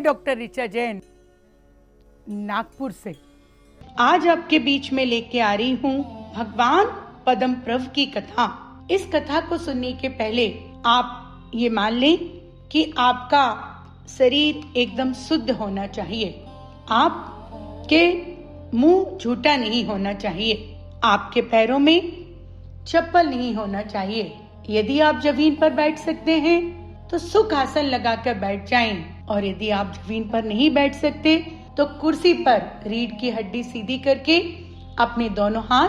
Doctor Richa Jain, Nagpur से। आज आपके बीच में लेके आ रही हूँ भगवान पद्मप्रभ की कथा। इस कथा को सुनने के पहले आप ये मान लें कि आपका शरीर एकदम शुद्ध होना चाहिए। आपके मुंह झूठा नहीं होना चाहिए। आपके पैरों में चप्पल नहीं होना चाहिए। यदि आप जमीन पर बैठ सकते हैं तो सुख आसन लगाकर बैठ जाएं, और यदि आप जमीन पर नहीं बैठ सकते तो कुर्सी पर रीढ़ की हड्डी सीधी करके अपने दोनों हाथ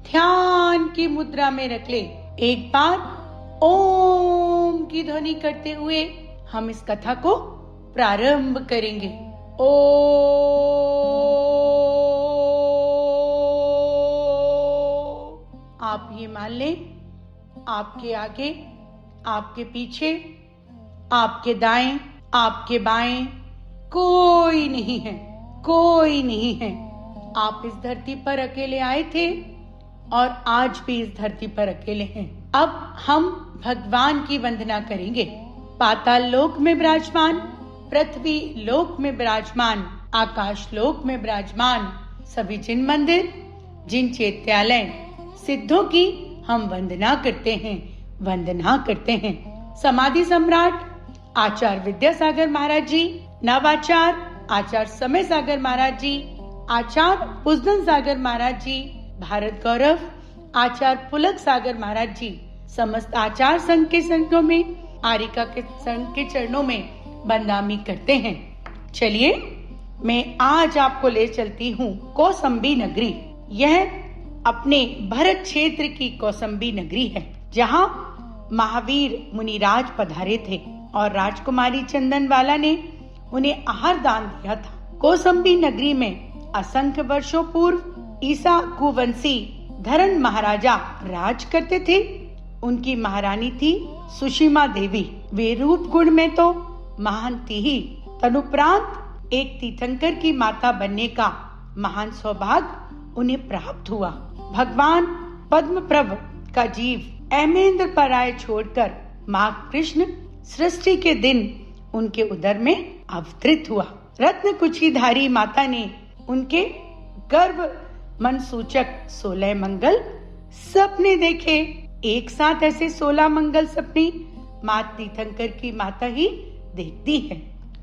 ध्यान की मुद्रा में रख ले। एक बार ओम की ध्वनि करते हुए हम इस कथा को प्रारंभ करेंगे। आप ये मान लें, आपके आगे, आपके पीछे, आपके दाएं, आपके बाएं कोई नहीं है, कोई नहीं है। आप इस धरती पर अकेले आए थे और आज भी इस धरती पर अकेले हैं। अब हम भगवान की वंदना करेंगे। पाताल लोक में विराजमान, पृथ्वी लोक में विराजमान, आकाश लोक में विराजमान सभी जिन मंदिर, जिन चैत्यालय, सिद्धों की हम वंदना करते हैं, वंदना करते हैं। समाधि सम्राट आचार्य विद्यासागर महाराज जी, नवाचार्य आचार्य समय सागर महाराज जी, आचार्य पुष्पन सागर महाराज जी, भारत गौरव आचार्य पुलक सागर महाराज जी, समस्त आचार्य संघ के संघों में, आरिका के संघ के चरणों में बंदामी करते हैं। चलिए मैं आज आपको ले चलती हूँ कौसंबी नगरी। यह अपने भरत क्षेत्र की कौसंबी नगरी है, जहाँ महावीर मुनिराज पधारे थे और राजकुमारी चंदनवाला ने उन्हें आहार दान दिया था। कौसंबी नगरी में असंख्य वर्षों पूर्व ईसा कुवंशी धरण महाराजा राज करते थे। उनकी महारानी थी सुषिमा देवी। वे रूप गुण में तो महान थी ही, तदुपरांत एक तीर्थंकर की माता बनने का महान सौभाग्य उन्हें प्राप्त हुआ। भगवान पद्मप्रभ का जीव अहमेंद्र पराय छोड़कर माँ कृष्ण सृष्टि के दिन उनके उदर में अवतरित हुआ। रत्न कुचीधारी माता ने उनके गर्भ मन सूचक 16 मंगल सपने देखे। एक साथ ऐसे 16 मंगल सपने माँ तीर्थंकर की माता ही देखती है।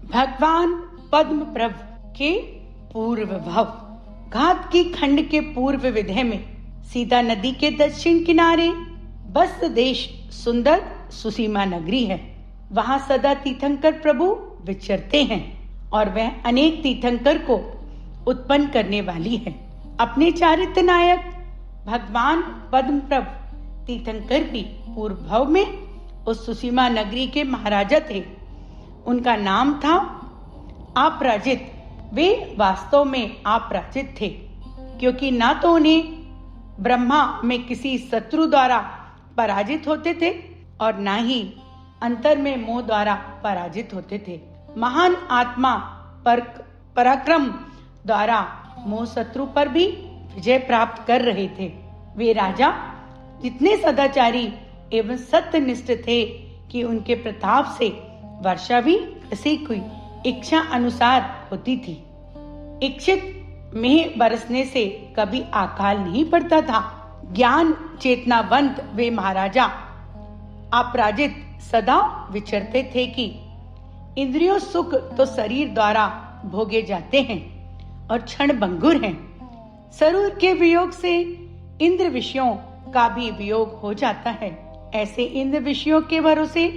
भगवान पद्मप्रभ के पूर्व भव घात की खंड के पूर्व विधे में सीता नदी के दक्षिण किनारे बस्त देश सुंदर सुसीमा नगरी है। वहाँ सदा तीर्थंकर प्रभु विचरते हैं और वह अनेक तीर्थंकर को उत्पन्न करने वाली है। अपने चारित्र नायक भगवान पद्मप्रभ तीर्थंकर भी पूर्व भव में उस सुसीमा नगरी के महाराजा थे। उनका नाम था अपराजित। वे वास्तव में अपराजित थे, क्योंकि ना तो उन्हें ब्रह्मा में किसी शत्रु द्वारा पराजित होते थे और ना ही अंतर में मोह द्वारा पराजित होते थे। महान आत्मा पराक्रम द्वारा मोह शत्रु पर भी विजय प्राप्त कर रहे थे। वे राजा इतने सदाचारी एवं सत्यनिष्ठ थे कि उनके प्रताप से वर्षा भी कृषि की इच्छा अनुसार होती थी। इच्छित मेह बरसने से कभी अकाल नहीं पड़ता था। ज्ञान चेतनावंत वे महाराजा अपराजित सदा विचरते थे कि इंद्रियों सुख तो शरीर द्वारा भोगे जाते हैं और क्षण भंगुर हैं। शरीर के वियोग से इंद्र विषयों का भी वियोग हो जाता है। ऐसे इंद्र विषयों के भरोसे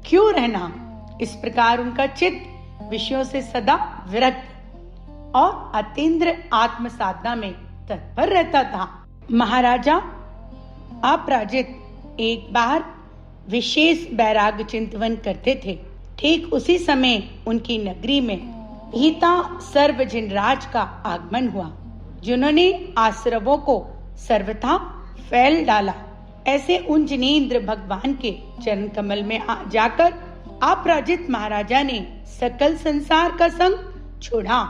क्यों रहना। इस प्रकार उनका चित्त विषयों से सदा विरक्त और अतीन्द्र आत्म साधना में तत्पर रहता था। महाराजा अपराजित एक बार विशेष वैराग्य चिंतन करते थे। ठीक उसी समय उनकी नगरी में हिता सर्वजनराज का आगमन हुआ, जिन्होंने आश्रवों को सर्वथा फैल डाला। ऐसे उन जिनेंद्र भगवान के चरण कमल में जाकर अपराजित महाराजा ने सकल संसार का संग छोड़ा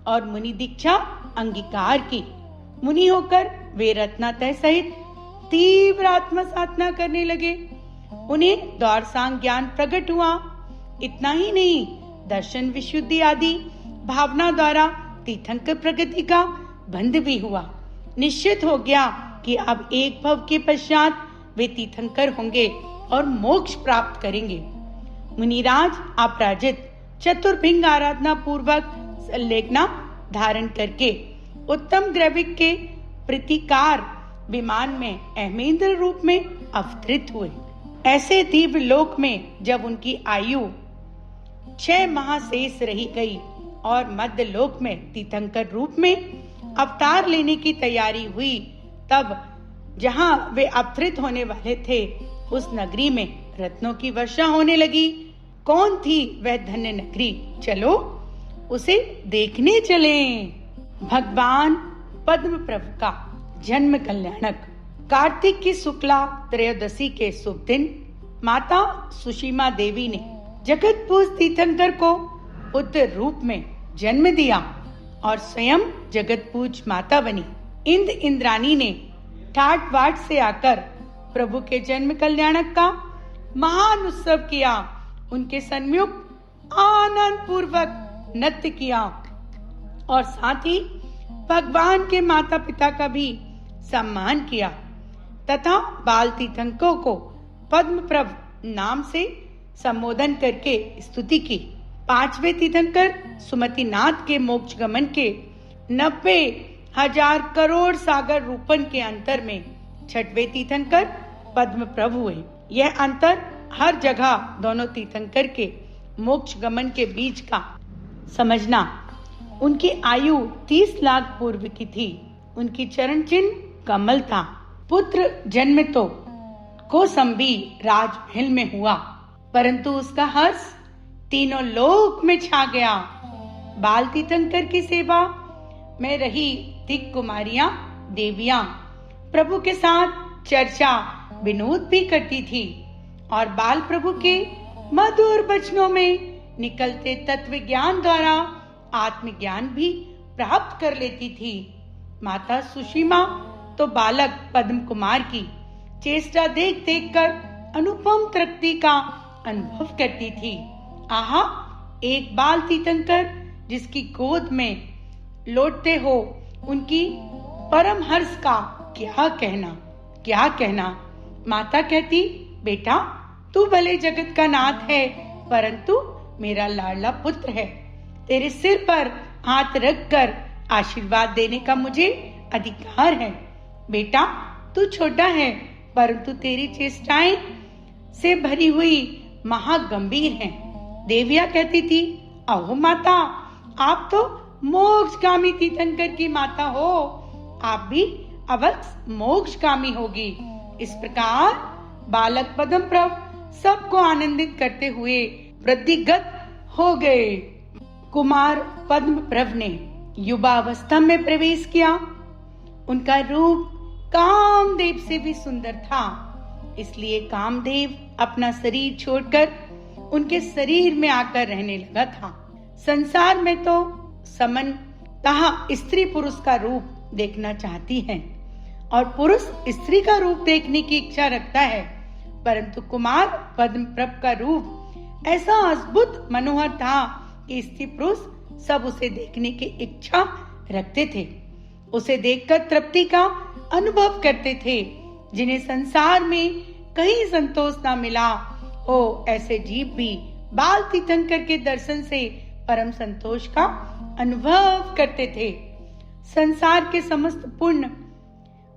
और मुनि दीक्षा अंगीकार की। मुनि होकर वे रत्नातय सहित तीव्र आत्म साधना करने लगे। उन्हें द्वार सांग ज्ञान प्रकट हुआ। इतना ही नहीं, दर्शन विशुद्धि आदि भावना द्वारा तीर्थंकर प्रगति का बंध भी हुआ। निश्चित हो गया कि अब एक भव के पश्चात वे तीर्थंकर होंगे और मोक्ष प्राप्त करेंगे। मुनिराज अपराजित चतुर्भिंग आराधना पूर्वक संलेखना धारण करके उत्तम ग्रविक के प्रतिकार विमान में अहमेंद्र रूप में अवतरित हुए। ऐसे दिव्य लोक में जब उनकी आयु 6 माह शेष रही गई और मध्य लोक में तीर्थंकर रूप में अवतार लेने की तैयारी हुई, तब जहां वे अवतरित होने वाले थे उस नगरी में रत्नों की वर्षा होने लगी। कौन थी वह धन्य नगरी? चलो उसे देखने चलें। भगवान पद्म प्रभु का जन्म कल्याणक। कार्तिक की शुक्ला त्रयोदशी के शुभ दिन माता सुशीमा देवी ने जगतपूज तीर्थंकर को पुत्र रूप में जन्म दिया और स्वयं जगतपूज माता बनी। इंद्राणी ने ठाट बाट से आकर प्रभु के जन्म कल्याणक का महान उत्सव किया। उनके सन्मुख आनंद पूर्वक नृत्य किया और साथ ही भगवान के माता पिता का भी सम्मान किया तथा बाल तीर्थंकरों को पद्म प्रभ नाम से संबोधन करके स्तुति की। 5वें तीर्थंकर सुमतिनाथ के मोक्ष गमन के 90,000 करोड़ सागर रूपन के अंतर में 6वें तीर्थंकर पद्म प्रभु हुए। यह अंतर हर जगह दोनों तीर्थंकर के मोक्ष गमन के बीच का समझना। उनकी आयु 30 लाख पूर्व की थी। उनकी चरण चिन्ह कमल था। पुत्र जन्म तो कौसंबी राजमहल में हुआ, परंतु उसका हर्ष तीनों लोक में छा गया। बाल तीर्थंकर की सेवा में रही दिक कुमारियां देवियां प्रभु के साथ चर्चा विनोद भी करती थी और बाल प्रभु के मधुर वचनों में निकलते तत्व ज्ञान द्वारा आत्मज्ञान भी प्राप्त कर लेती थी। माता सुशीमा तो बालक पद्म कुमार की चेष्टा देख देख कर अनुपम तृप्ति का अनुभव करती थी। आहा, एक बाल तीर्थंकर जिसकी गोद में लौटते हो, उनकी परम हर्ष का क्या कहना। माता कहती, बेटा तू भले जगत का नाथ है, परंतु मेरा लाडला पुत्र है। तेरे सिर पर हाथ रखकर आशीर्वाद देने का मुझे अधिकार है। बेटा तू छोटा है, परंतु तेरी चेष्टाएं से भरी हुई महागंभीर हैं। देविया कहती थी, अहो माता, आप तो मोक्षगामी तीर्थंकर की माता हो, आप भी अवश्य मोक्षगामी होगी। इस प्रकार बालक पद्म प्रभ सबको आनंदित करते हुए वृद्धिगत हो गए। कुमार पद्म प्रभ ने युवावस्था में प्रवेश किया। उनका रूप कामदेव से भी सुंदर था, इसलिए कामदेव अपना शरीर छोड़कर उनके शरीर में आकर रहने लगा था। संसार में तो सामान्यतः स्त्री पुरुष का रूप देखना चाहती है और पुरुष स्त्री का रूप देखने की इच्छा रखता है, परंतु कुमार पद्म प्रभ का रूप ऐसा अद्भुत मनोहर था कि स्त्री पुरुष सब उसे देखने की इच्छा रखते थे। उसे देखकर तृप्ति का अनुभव करते थे। जिन्हें संसार में कहीं संतोष न मिला हो, ऐसे जीव भी बाल तीर्थंकर के दर्शन से परम संतोष का अनुभव करते थे। संसार के समस्त पुण्य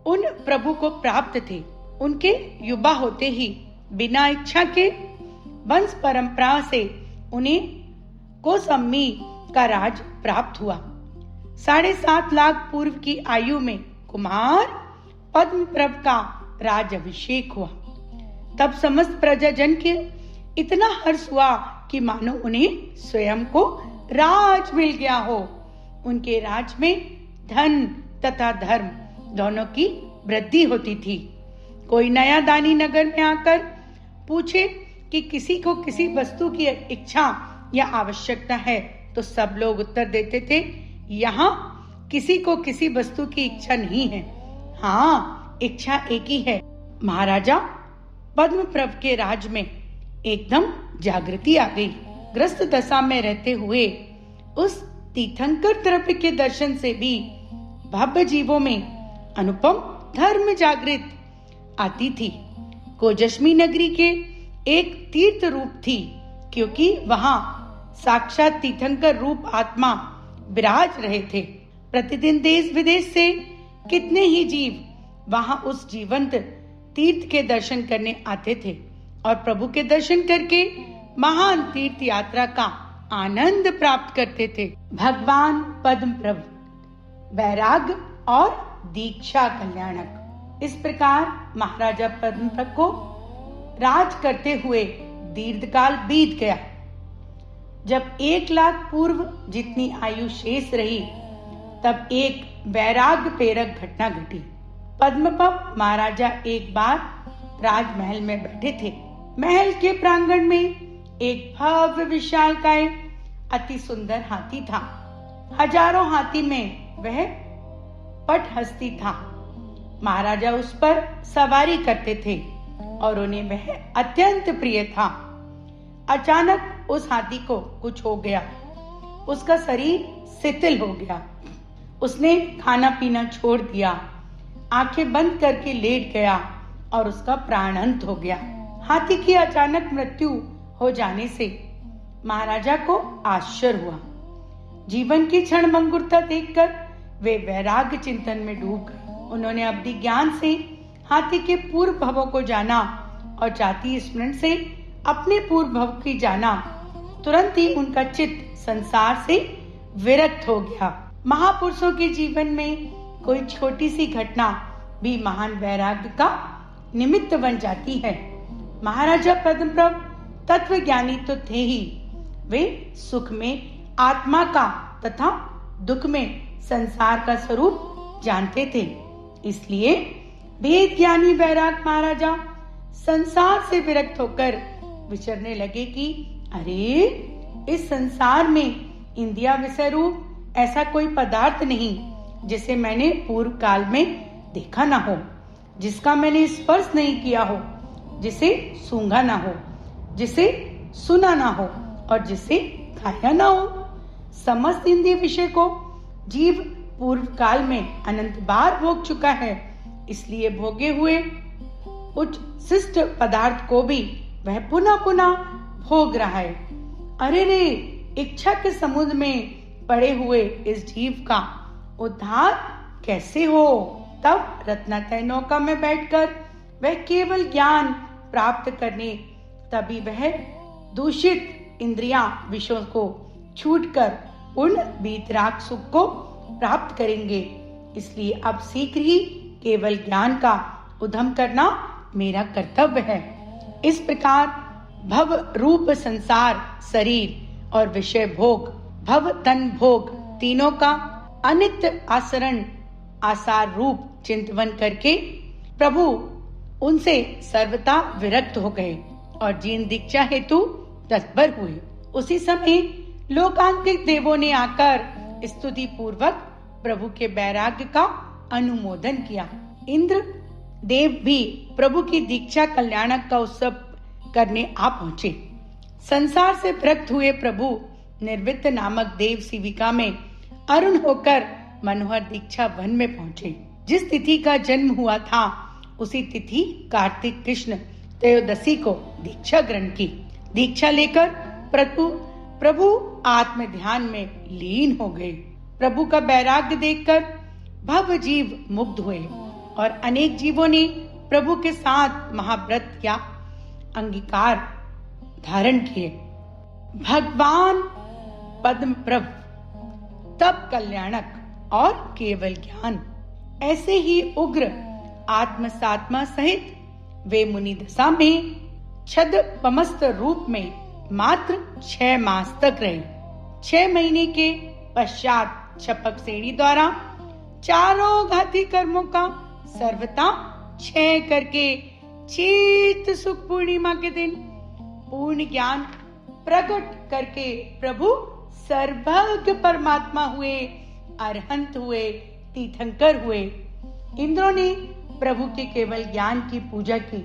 उन प्रभु को प्राप्त थे। उनके युवा होते ही बिना इच्छा के वंश परंपरा से उन्हें कौसंबी का राज प्राप्त हुआ। 7.5 लाख पूर्व की आयु में कुमार पद्म प्रभ का राज अभिषेक हुआ। तब समस्त प्रजाजन के इतना हर्ष हुआ कि मानो उन्हें स्वयं को राज मिल गया हो। उनके राज में धन तथा धर्म दोनों की वृद्धि होती थी। कोई नया दानी नगर में आकर पूछे कि किसी को किसी वस्तु की इच्छा या आवश्यकता है, तो सब लोग उत्तर देते थे, यहाँ किसी को किसी वस्तु की इच्छा नहीं है। हाँ, इच्छा एक ही है। महाराजा पद्म प्रभ के राज में एकदम जागृति आ गई। ग्रस्त दशा में रहते हुए उस तीर्थंकर द्रव्य के दर्शन से भी भव्य जीवों में अनुपम धर्म जागृत आती थी। कोजस्मी नगरी के एक तीर्थ रूप थी, क्योंकि वहां साक्षात तीर्थंकर रूप आत्मा विराज रहे थे। प्रतिदिन देश विदेश से कितने ही जीव वहां उस जीवंत तीर्थ के दर्शन करने आते थे और प्रभु के दर्शन करके महान तीर्थ यात्रा का आनंद प्राप्त करते थे। भगवान पद्म प्रभु वैराग्य और दीक्षा कल्याणक। इस प्रकार महाराजा पद्म प्रभु को राज करते हुए दीर्घकाल बीत गया। जब 1 लाख पूर्व जितनी आयु शेष रही, तब एक वैराग्य प्रेरक घटना घटी। पद्मपत महाराजा एक बार राजमहल में बैठे थे। महल के प्रांगण में एक भव्य विशालकाय अति सुंदर हाथी था। हजारों हाथी में वह पटहस्ती था। महाराजा उस पर सवारी करते थे और उन्हें वह अत्यंत प्रिय था। अचानक उस हाथी को कुछ हो गया। उसका शरीर शिथिल हो गया। उसने खाना पीना छोड़ दिया, आंखें बंद करके लेट गया और उसका प्राण अंत हो गया। हाथी की अचानक मृत्यु हो जाने से महाराजा को आश्चर्य हुआ। जीवन की क्षणभंगुरता देखकर वे वैराग्य चिंतन में डूब गए। उन्होंने अपने ज्ञान से हाथी के पूर्व भवों को जाना और जाति स्मरण से अपने पूर्व भव की जाना। तुरंत ही उनका चित्त संसार से विरक्त हो गया। महापुरुषों के जीवन में कोई छोटी सी घटना भी महान वैराग्य का निमित्त बन जाती है। महाराजा पद्मप्रभ तत्व ज्ञानी तो थे ही, वे सुख में आत्मा का तथा दुख में संसार का स्वरूप जानते थे। इसलिए वेद ज्ञानी वैराग महाराजा संसार से विरक्त होकर विचरने लगे कि अरे, इस संसार में इंद्रिय विषय रूप ऐसा कोई पदार्थ नहीं जिसे मैंने पूर्व काल में देखा ना हो, जिसका मैंने स्पर्श नहीं किया हो, जिसे सूंघा ना हो, जिसे सुना ना हो और जिसे खाया ना हो। समस्त इंद्रिय विषय को जीव पूर्व काल में अनंत बार भोग चुका है, इसलिए भोगे हुए उच्च शिष्ट पदार्थ को भी वह पुनः पुनः भोग रहा है। अरे रे, इच्छा के समुद्र में पड़े हुए इस जीव का उद्धार कैसे हो? तब रत्नातय नौका में बैठकर वह केवल ज्ञान प्राप्त करने, तभी वह दूषित इंद्रियां विषयों को छूटकर पूर्ण वीतराग सुख को प्राप्त करेंगे। इसलिए अब शीघ्र ही केवल ज्ञान का उद्यम करना मेरा कर्तव्य है। इस प्रकार भव रूप संसार, शरीर और विषय भोग, भव तन भोग तीनों का अनित्य आचरण आसार रूप चिंतन करके प्रभु उनसे सर्वथा विरक्त हो गए और जीन दीक्षा हेतु तत्पर हुए। उसी समय लोकांतिक देवों ने आकर स्तुति पूर्वक प्रभु के वैराग्य का अनुमोदन किया। इंद्र देव भी प्रभु की दीक्षा कल्याणक का उत्सव करने आ पहुँचे। संसार से विरक्त हुए प्रभु निर्वित्त नामक देव शिविका में अरुण होकर मनोहर दीक्षा वन में पहुँचे। जिस तिथि का जन्म हुआ था उसी तिथि कार्तिक कृष्ण त्रयोदशी को दीक्षा ग्रहण की। दीक्षा लेकर प्रभु आत्म ध्यान में लीन हो गए। प्रभु का वैराग्य देखकर भव जीव मुग्ध हुए और अनेक जीवों ने प्रभु के साथ महाव्रत या अंगीकार धारण किए। भगवान पद्म प्रभु तप कल्याणक और केवल ज्ञान, ऐसे ही उग्र आत्म सात्मा सहित वे मुनि दशा में छद पमस्त रूप में मात्र 6 मास तक रहे। 6 महीने के पश्चात छपक श्रेणी द्वारा चारों घाती कर्मों का सर्वथा क्षय करके चित सुख पूर्णिमा के दिन पूर्ण ज्ञान प्रकट करके प्रभु सर्वज्ञ परमात्मा हुए, अरहंत हुए, तीर्थंकर हुए। इंद्रों ने प्रभु के केवल ज्ञान की पूजा की।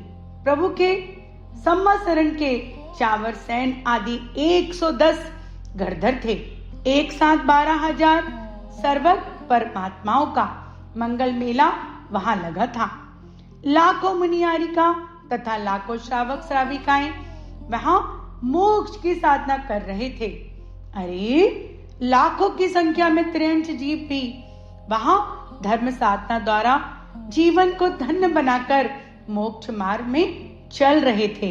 प्रभु के सम्मासरण के चावर सेन आदि 110 गढ़धर थे। एक साथ 12,000 सर्वक परमात्माओं का मंगल मेला वहां लगा था। लाखों मुनियारिका तथा लाखों श्रावक श्राविकाएं वहां मोक्ष की साधना कर रहे थे। अरे लाखों की संख्या में त्रियंच जीव भी वहां धर्म साधना द्वारा जीवन को धन्य बनाकर मोक्ष मार्ग में चल रहे थे।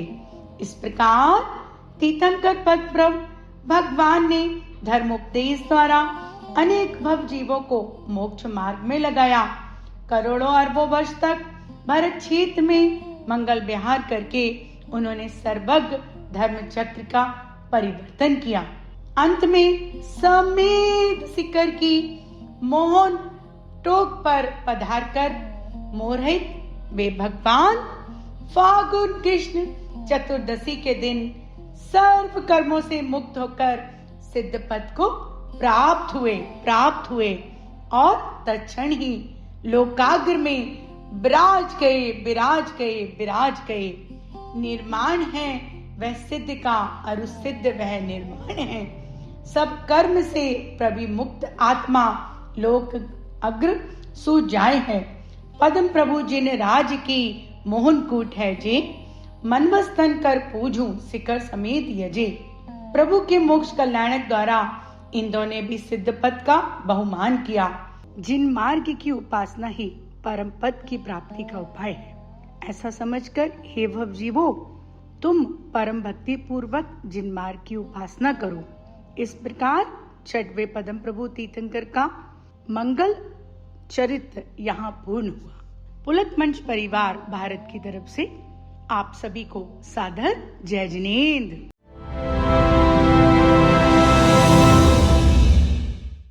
इस प्रकार तीर्थंकर पद प्रभु भगवान ने धर्मोपदेश द्वारा अनेक भव जीवों को मोक्ष मार्ग में लगाया। करोड़ों अरबों वर्ष तक भारत क्षेत्र में मंगल विहार करके उन्होंने सर्वज्ञ धर्म चक्र का परिवर्तन किया। अंत में समेत शिखर की मोहन टोक पर पधारकर मोहित वे भगवान फागुन कृष्ण चतुर्दशी के दिन सर्व कर्मों से मुक्त होकर सिद्ध पद को प्राप्त हुए और तत्क्षण ही लोकाग्र में विराज गए। निर्माण है वह सिद्ध का और सिद्ध वह निर्माण है। सब कर्म से प्रविमुक्त आत्मा लोक अग्र सु जाए है। पद्म प्रभु जिन राज की मोहन कूट है जे मनमस्तन कर पूजूं शिखर समेत यजे। प्रभु के मोक्ष कल्याणक द्वारा इंद्रों ने भी सिद्ध पद का बहुमान किया। जिन मार्ग की उपासना ही परम पद की प्राप्ति का उपाय है, ऐसा समझकर हे भव जीवो तुम परम भक्ति पूर्वक जिन मार्ग की उपासना करो। इस प्रकार छठवें पद्म प्रभु तीर्थंकर का मंगल चरित्र यहाँ पूर्ण हुआ। पुलक मंच परिवार भारत की तरफ से आप सभी को सादर जय जिनेंद्र।